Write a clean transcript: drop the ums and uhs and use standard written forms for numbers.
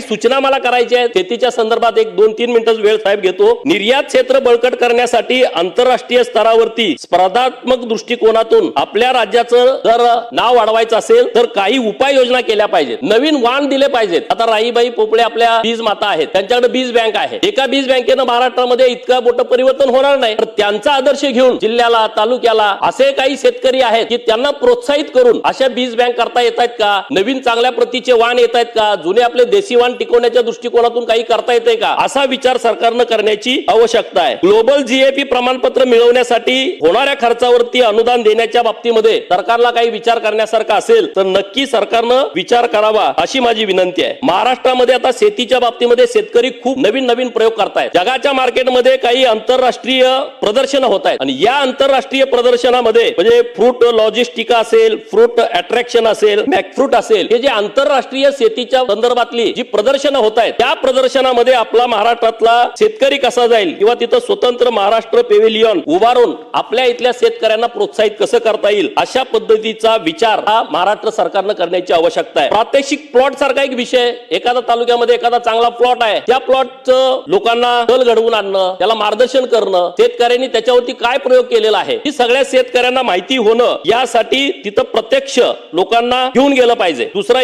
सूचना मला करायची आहे शेतीच्या संदर्भात एक 2-3 मिनिटं वेळ साहेब घेतो। निर्यात क्षेत्र बळकट करण्यासाठी आंतरराष्ट्रीय स्तरावरती स्पर्धात्मक दृष्टिकोनातून आपल्या राज्याचं जर नाव वाढवायचं असेल तर काही उपाययोजना केल्या पाहिजेत, नवीन वाण दिले पाहिजेत। आता राईबाई पोपळे आपल्या बीज माता आहेत, त्यांच्याकडे बीज बँक आहे। एका बीज बँकेनं महाराष्ट्रामध्ये इतकं मोठं परिवर्तन होणार नाही, तर त्यांचा आदर्श घेऊन जिल्ह्याला तालुक्याला असे काही शेतकरी आहेत की त्यांना प्रोत्साहित करून अशा बीज बँक करता येत आहेत का, नवीन चांगल्या प्रतीचे वाण येत आहेत का, जुने आपले देशी वाण टिकवण्याच्या दृष्टिकोनातून काही करता येते का, असा विचार सरकारनं करण्याची आवश्यकता आहे। ग्लोबल जीएपी प्रमाणपत्र मिळवण्यासाठी होणाऱ्या खर्चावरती अनुदान देण्याच्या बाबतीमध्ये सरकारला काही विचार करण्यासारखा असेल तर नक्की सरकारनं विचार करावा अशी माझी विनंती आहे। महाराष्ट्रामध्ये आता शेतीच्या बाबतीमध्ये शेतकरी खूप नवीन नवीन प्रयोग करतायत। जगाच्या मार्केटमध्ये काही आंतरराष्ट्रीय प्रदर्शनं होत आहेत आणि या आंतरराष्ट्रीय प्रदर्शनामध्ये म्हणजे फ्रूट लॉजिस्टिका असेल, फ्रूट अट्रॅक्शन असेल, मॅकफ्रूट असेल, हे जे आंतरराष्ट्रीय शेतीच्या संदर्भातली जी प्रदर्शनं होत आहेत त्या प्रदर्शनामध्ये आपला महाराष्ट्रातला शेतकरी कसा जाईल किंवा तिथं स्वतंत्र महाराष्ट्र पेव्हिलियन उभारून आपल्या इथल्या शेतकऱ्यांना प्रोत्साहित कसं करता येईल अशा पद्धतीचा विचार हा महाराष्ट्र सरकारनं करण्याची आवश्यकता आहे। प्रात्यक्षिक प्लॉट सारखा एक विषय, एखाद्या तालुक्यामध्ये एखादा चांगला प्लॉट आहे, त्या प्लॉटचं लोकांना कल घडवून आणणं, त्याला मार्गदर्शन करणं, शेतकऱ्यांनी त्याच्यावरती काय प्रयोग केलेला आहे ही सगळ्या शेतकऱ्यांना माहिती होणं, यासाठी तिथं प्रत्यक्ष लोकांना घेऊन गेलं पाहिजे। दुसरा